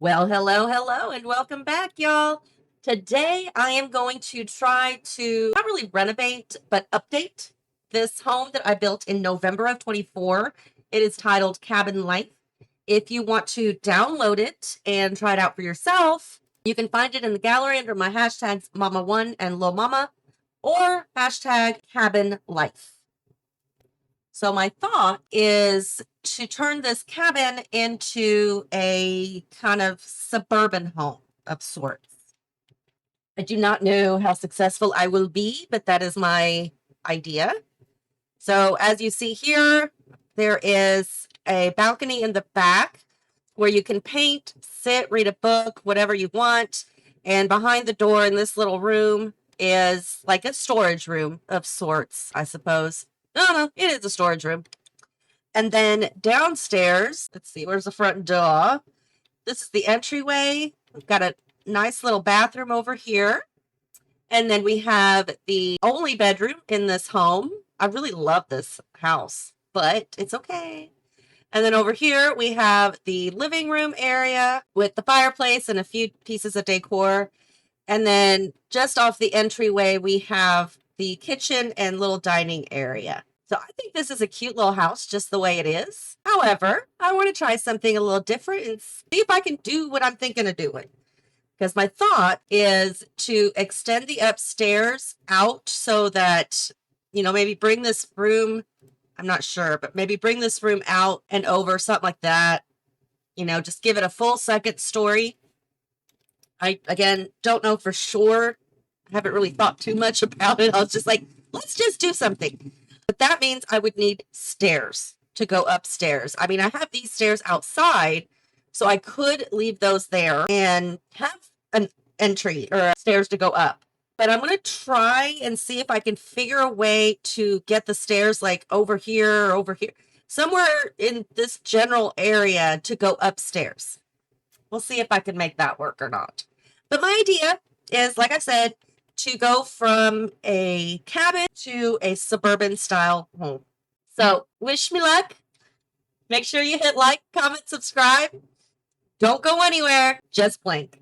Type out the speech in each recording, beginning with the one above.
Well, hello, and welcome back, y'all. Today, I am going to try to not really renovate, but update this home that I built in November of 24. It is titled Cabin Life. If you want to download it and try it out for yourself, you can find it in the gallery under my hashtags Momma-One and lilmomma or hashtag Cabin Life. So my thought is to turn this cabin into a kind of suburban home of sorts. I do not know how successful I will be, but that is my idea. So as you see here, there is a balcony in the back where you can paint, sit, read a book, whatever you want. And behind the door in this little room is like a storage room of sorts, I suppose. No, it is a storage room. And then downstairs, let's see, where's the front door? This is the entryway. We've got a nice little bathroom over here. And then we have the only bedroom in this home. I really love this house, but it's okay. And then over here, we have the living room area with the fireplace and a few pieces of decor. And then just off the entryway, we have the kitchen and little dining area. So I think this is a cute little house just the way it is. However, I want to try something a little different and see if I can do what I'm thinking of doing. Because my thought is to extend the upstairs out so that, maybe bring this room, I'm not sure, but maybe bring this room out and over, something like that. Just give it a full second story. I, again, don't know for sure. I haven't really thought too much about it. I was just like, let's just do something. But that means I would need stairs to go upstairs. I mean, I have these stairs outside, so I could leave those there and have an entry or stairs to go up. But I'm going to try and see if I can figure a way to get the stairs like over here or over here, somewhere in this general area to go upstairs. We'll see if I can make that work or not. But my idea is, like I said, to go from a cabin to a suburban style home. So wish me luck. Make sure you hit like, comment, subscribe. Don't go anywhere. Just blink.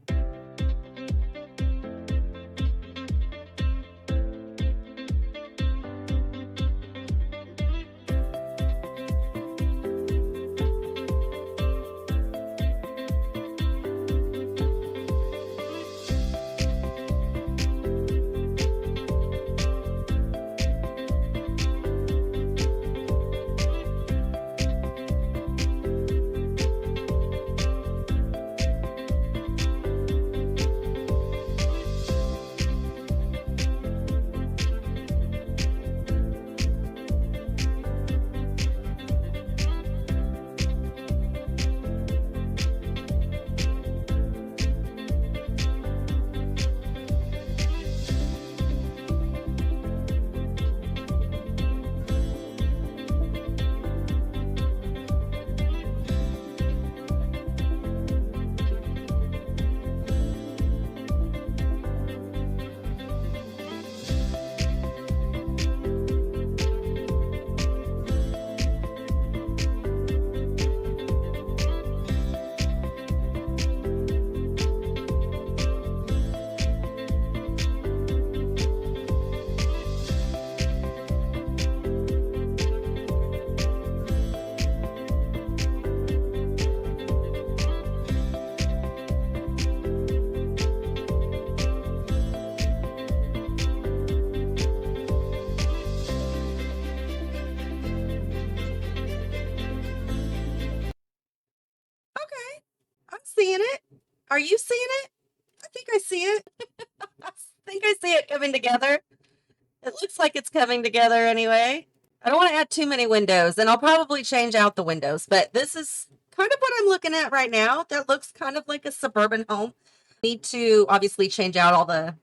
Okay, I'm seeing it. Are you seeing it? I think I see it. I think I see it coming together. It looks like it's coming together anyway. I don't want to add too many windows, and I'll probably change out the windows, but this is kind of what I'm looking at right now. That looks kind of like a suburban home. Need to obviously change out all the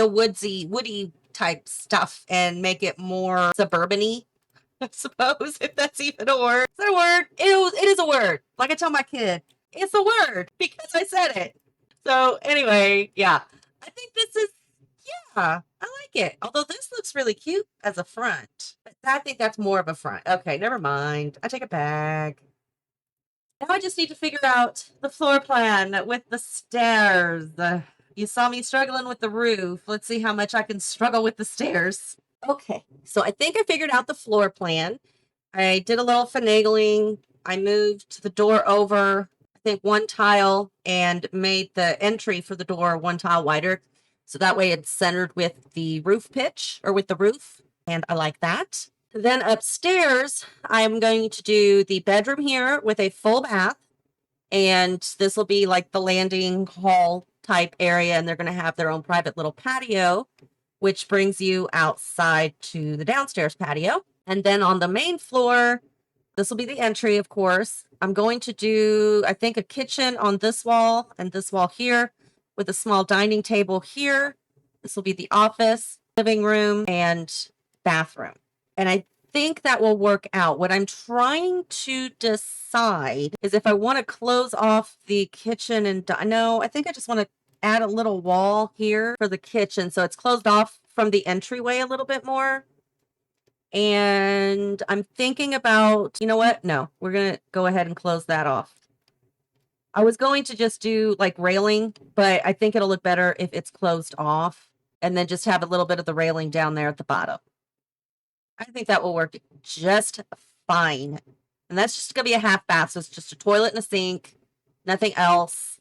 woody type stuff and make it more suburban-y, I suppose, if that's even a word. Is that a word? It is a word. Like I tell my kid, it's a word because I said it. So anyway, yeah, I think this is, yeah, I like it. Although this looks really cute as a front, but I think that's more of a front. Okay, never mind. I take it back. Now I just need to figure out the floor plan with the stairs. You saw me struggling with the roof. Let's see how much I can struggle with the stairs. Okay, so I think I figured out the floor plan. I did a little finagling. I moved the door over, I think, one tile and made the entry for the door one tile wider. So that way it's centered with the roof pitch or with the roof. And I like that. Then upstairs, I'm going to do the bedroom here with a full bath. And this will be like the landing hall type area. And they're going to have their own private little patio, which brings you outside to the downstairs patio. And then on the main floor, this will be the entry, of course. I'm going to do, I think, a kitchen on this wall and this wall here with a small dining table here. This will be the office, living room, and bathroom. And I think that will work out. What I'm trying to decide is if I want to close off the kitchen and no, I think I just want to add a little wall here for the kitchen so it's closed off from the entryway a little bit more. And I'm thinking about, you know what? No, we're going to go ahead and close that off. I was going to just do like railing, but I think it'll look better if it's closed off and then just have a little bit of the railing down there at the bottom. I think that will work just fine. And that's just going to be a half bath. So it's just a toilet and a sink, nothing else.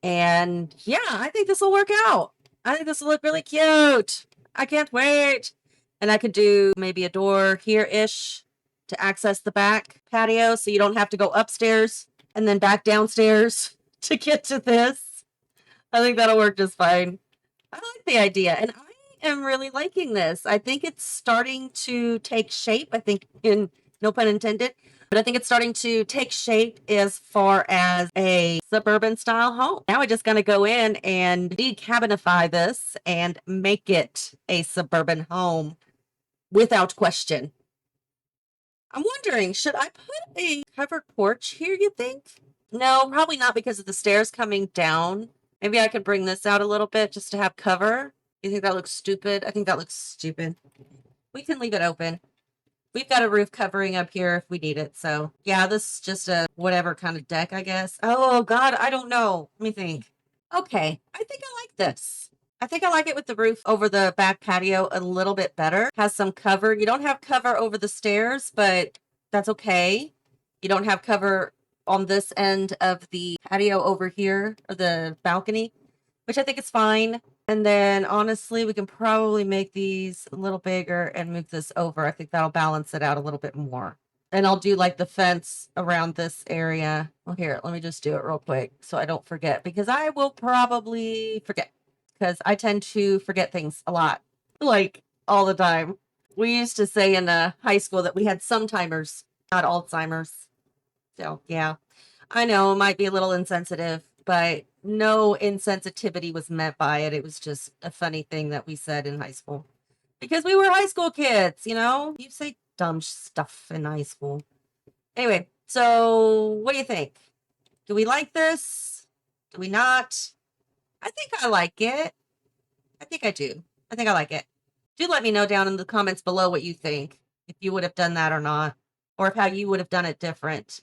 And yeah, I think this will work out. I think this will look really cute. I can't wait. And I could do maybe a door here-ish to access the back patio so you don't have to go upstairs and then back downstairs to get to this. I think that'll work just fine. I like the idea. And I am really liking this. I think it's starting to take shape. I think, in no pun intended, but I think it's starting to take shape as far as a suburban style home. Now I just gonna go in and decabinify this and make it a suburban home without question. I'm wondering, should I put a covered porch here, you think? No, probably not because of the stairs coming down. Maybe I could bring this out a little bit just to have cover. You think that looks stupid? I think that looks stupid. We can leave it open. We've got a roof covering up here if we need it. So yeah, this is just a whatever kind of deck, I guess. Oh God, I don't know. Let me think. Okay, I think I like this. I think I like it with the roof over the back patio a little bit better. Has some cover. You don't have cover over the stairs, but that's okay. You don't have cover on this end of the patio over here, or the balcony, which I think is fine. And then honestly, we can probably make these a little bigger and move this over. I think that'll balance it out a little bit more. And I'll do like the fence around this area. Well, here, let me just do it real quick so I don't forget, because I will probably forget. Because I tend to forget things a lot, like all the time. We used to say in high school that we had sometimers, not Alzheimer's. So yeah, I know it might be a little insensitive, but no insensitivity was meant by it. It was just a funny thing that we said in high school. Because we were high school kids, you know? You say dumb stuff in high school. Anyway, so what do you think? Do we like this? Do we not? I think I like it. I think I do. I think I like it. Do let me know down in the comments below what you think, if you would have done that or not, or if how you would have done it different.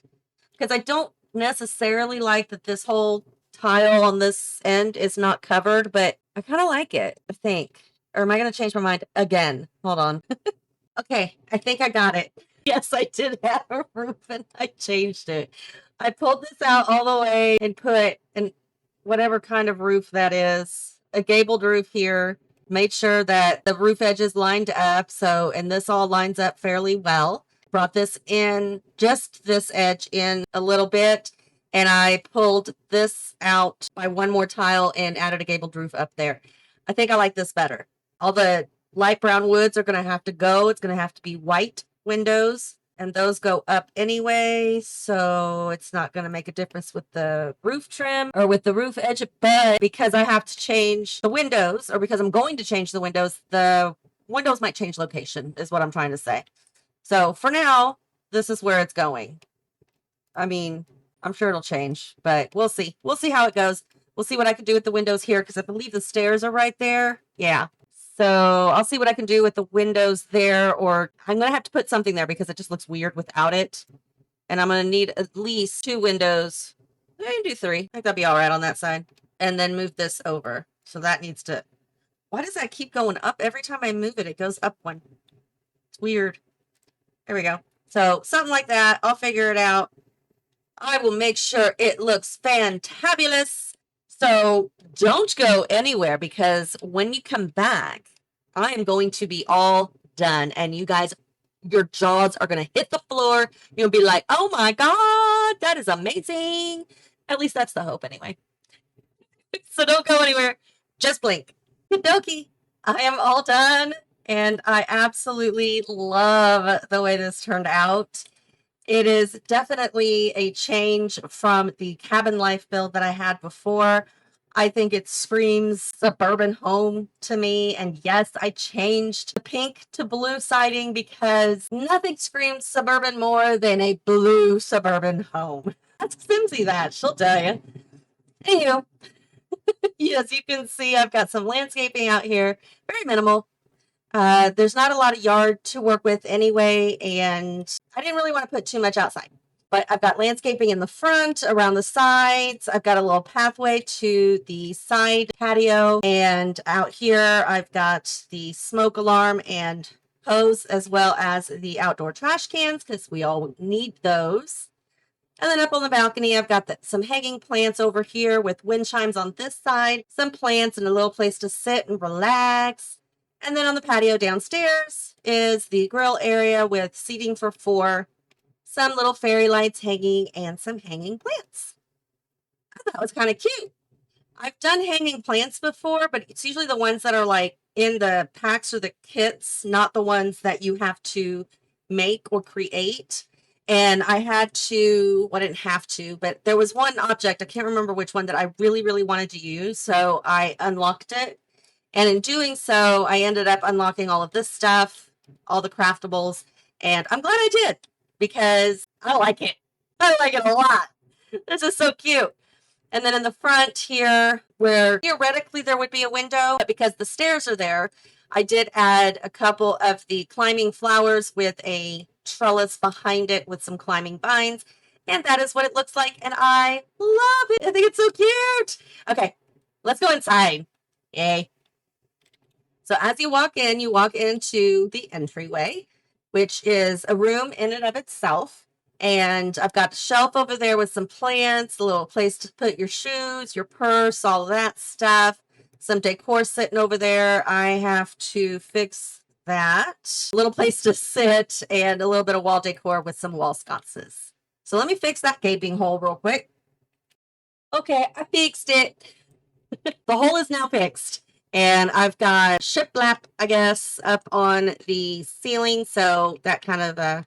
Because I don't necessarily like that this whole tile on this end is not covered, but I kind of like it, I think. Or am I going to change my mind again? Hold on. Okay, I think I got it. Yes, I did have a roof and I changed it. I pulled this out all the way and put an whatever kind of roof that is, a gabled roof here, made sure that the roof edges lined up. So, and this all lines up fairly well. Brought this in, just this edge in a little bit, and I pulled this out by one more tile and added a gabled roof up there. I think I like this better. All the light brown woods are going to have to go. It's going to have to be white windows, and those go up anyway, so it's not going to make a difference with the roof trim or with the roof edge. But because I have to change the windows, or because I'm going to change the windows might change location, is what I'm trying to say. So for now, this is where it's going. I mean, I'm sure it'll change, but we'll see. We'll see how it goes. We'll see what I can do with the windows here, because I believe the stairs are right there. Yeah. So I'll see what I can do with the windows there, or I'm going to have to put something there because it just looks weird without it. And I'm going to need at least 2 windows. I can do 3. I think that'll be all right on that side. And then move this over. So that needs to... Why does that keep going up? Every time I move it, it goes up one. It's weird. There we go. So something like that. I'll figure it out. I will make sure it looks fantabulous. So don't go anywhere, because when you come back, I am going to be all done. And you guys, your jaws are going to hit the floor. You'll be like, oh my God, that is amazing. At least that's the hope anyway. So don't go anywhere. Just blink. Okie I am all done. And I absolutely love the way this turned out. It is definitely a change from the cabin life build that I had before. I think it screams suburban home to me. And yes, I changed the pink to blue siding because nothing screams suburban more than a blue suburban home. That's Simsy that, she'll tell you. Anywho, yes, you can see I've got some landscaping out here, very minimal. There's not a lot of yard to work with anyway, and I didn't really want to put too much outside. But I've got landscaping in the front, around the sides. I've got a little pathway to the side patio. And out here, I've got the smoke alarm and hose, as well as the outdoor trash cans, because we all need those. And then up on the balcony, I've got some hanging plants over here with wind chimes on this side, some plants and a little place to sit and relax. And then on the patio downstairs is the grill area with seating for 4, some little fairy lights hanging, and some hanging plants. That was kind of cute. I've done hanging plants before, but it's usually the ones that are like in the packs or the kits, not the ones that you have to make or create. And I had to, well, I didn't have to, but there was one object, I can't remember which one, that I really, really wanted to use. So I unlocked it. And in doing so, I ended up unlocking all of this stuff, all the craftables. And I'm glad I did, because I like it. I like it a lot. This is so cute. And then in the front here, where theoretically there would be a window, but because the stairs are there, I did add a couple of the climbing flowers with a trellis behind it with some climbing vines. And that is what it looks like. And I love it. I think it's so cute. Okay, let's go inside. Yay. So as you walk into the entryway, which is a room in and of itself. And I've got a shelf over there with some plants, a little place to put your shoes, your purse, all of that stuff. Some decor sitting over there. I have to fix that. A little place to sit and a little bit of wall decor with some wall sconces. So let me fix that gaping hole real quick. Okay, I fixed it. The hole is now fixed. And I've got shiplap, I guess, up on the ceiling. So that kind of, I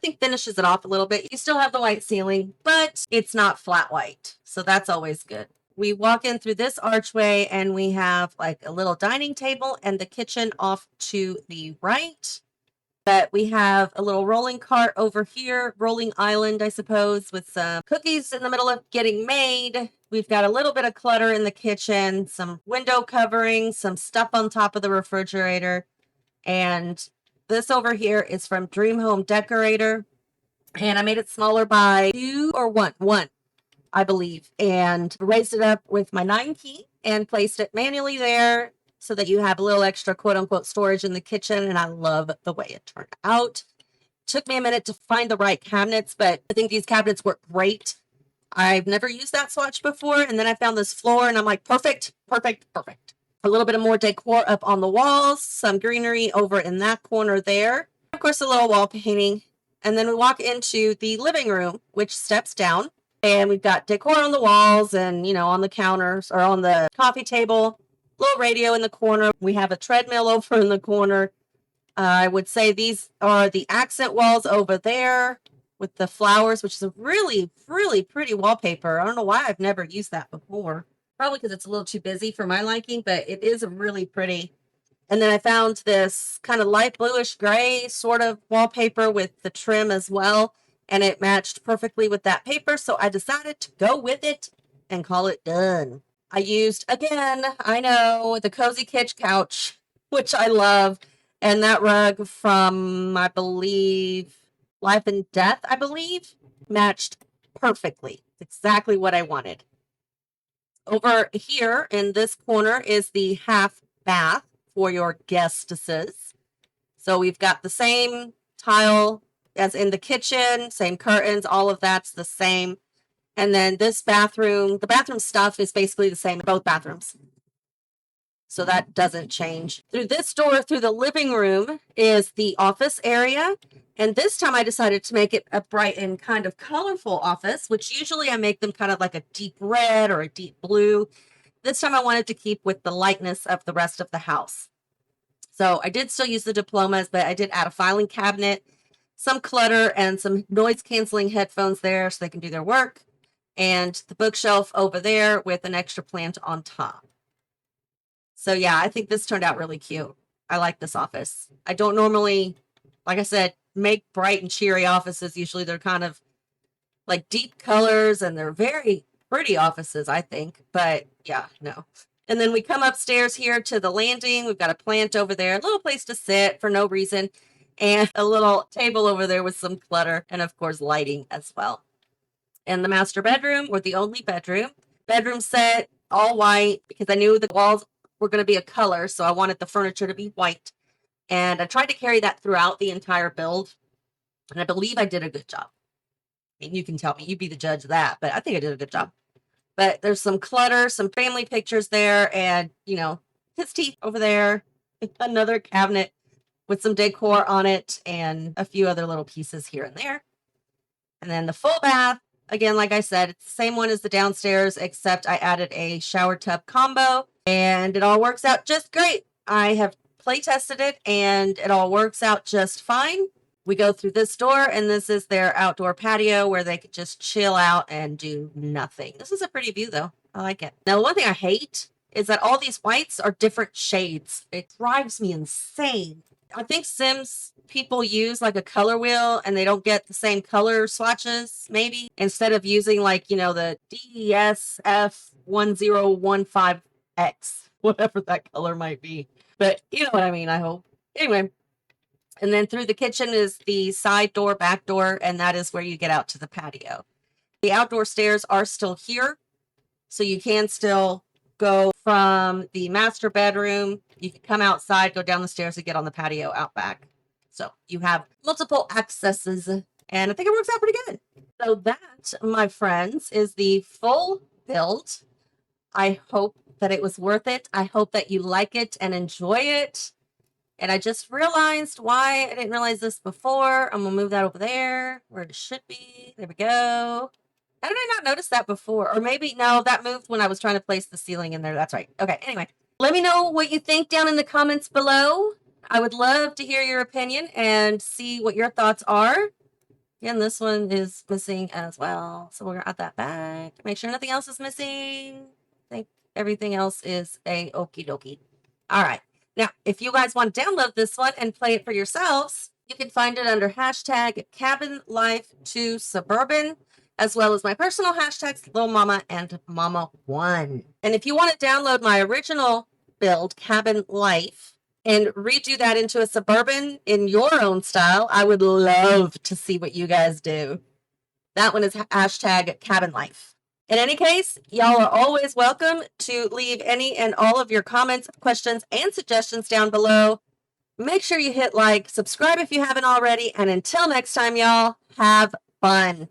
think, finishes it off a little bit. You still have the white ceiling, but it's not flat white. So that's always good. We walk in through this archway and we have like a little dining table and the kitchen off to the right. But we have a little rolling cart over here, rolling island, I suppose, with some cookies in the middle of getting made. We've got a little bit of clutter in the kitchen, some window covering, some stuff on top of the refrigerator. And this over here is from Dream Home Decorator. And I made it smaller by 2 or 1, I believe. And raised it up with my 9 key and placed it manually there, so that you have a little extra quote unquote storage in the kitchen. And I love the way it turned out. Took me a minute to find the right cabinets, but I think these cabinets work great. I've never used that swatch before. And then I found this floor and I'm like, perfect, perfect, perfect. A little bit of more decor up on the walls, some greenery over in that corner there. Of course, a little wall painting. And then we walk into the living room, which steps down. And we've got decor on the walls and, you know, on the counters or on the coffee table. Little radio in the corner. We have a treadmill over in the corner. I would say these are the accent walls over there with the flowers, which is a really, really pretty wallpaper. I don't know why I've never used that before. Probably because it's a little too busy for my liking, but it is really pretty. And then I found this kind of light bluish gray sort of wallpaper with the trim as well. And it matched perfectly with that paper. So I decided to go with it and call it done. I used, again, I know, the Cozy Kitsch couch, which I love, and that rug from, I believe, Life and Death, I believe. matched perfectly. Exactly what I wanted. Over here in this corner is the half bath for your guestesses. So we've got the same tile as in the kitchen, same curtains, all of that's the same. And then this bathroom, the bathroom stuff is basically the same in both bathrooms. So that doesn't change. Through this door, through the living room, is the office area. And this time I decided to make it a bright and kind of colorful office, which usually I make them kind of like a deep red or a deep blue. This time I wanted to keep with the lightness of the rest of the house. So I did still use the diplomas, but I did add a filing cabinet, some clutter, and some noise canceling headphones there so they can do their work. And the bookshelf over there with an extra plant on top. So yeah, I think this turned out really cute. I like this office. I don't normally, like I said, make bright and cheery offices. Usually they're kind of like deep colors and they're very pretty offices, I think. But yeah, no. And then we come upstairs here to the landing. We've got a plant over there, a little place to sit for no reason, and a little table over there with some clutter and of course lighting as well. And the master bedroom, or the only bedroom. Bedroom set, all white, because I knew the walls were going to be a color, so I wanted the furniture to be white. And I tried to carry that throughout the entire build, and I believe I did a good job. I mean, you can tell me, you be the judge of that, but I think I did a good job. But there's some clutter, some family pictures there, and, you know, his teeth over there, another cabinet with some decor on it, and a few other little pieces here and there. And then the full bath, again, like I said, it's the same one as the downstairs, except I added a shower tub combo, and it all works out just great. I have play tested it, and it all works out just fine. We go through this door, and this is their outdoor patio where they could just chill out and do nothing. This is a pretty view, though. I like it. Now, the one thing I hate is that all these whites are different shades. It drives me insane. I think Sims people use like a color wheel and they don't get the same color swatches, maybe, instead of using like, you know, the DSF1015X, whatever that color might be. But you know what I mean, I hope. Anyway, and then through the kitchen is the side door, back door, and that is where you get out to the patio. The outdoor stairs are still here, so you can still go from the master bedroom. You can come outside, go down the stairs, and get on the patio out back. So you have multiple accesses, and I think it works out pretty good. So that, my friends, is the full build. I hope that it was worth it. I hope that you like it and enjoy it. And I just realized why I didn't realize this before. I'm going to move that over there where it should be. There we go. How did I not notice that before? Or maybe, no, that moved when I was trying to place the ceiling in there. That's right. Okay, anyway. Let me know what you think down in the comments below. I would love to hear your opinion and see what your thoughts are. Again, this one is missing as well. So we're going to add that back. Make sure nothing else is missing. I think everything else is a okie dokie. All right. Now, if you guys want to download this one and play it for yourselves, you can find it under hashtag CabinLife2Suburban, as well as my personal hashtags, lilmomma and Momma-One. And if you want to download my original build, Cabin Life, and redo that into a suburban in your own style, I would love to see what you guys do. That one is hashtag Cabin Life. In any case, y'all are always welcome to leave any and all of your comments, questions, and suggestions down below. Make sure you hit like, subscribe if you haven't already, and until next time, y'all, have fun.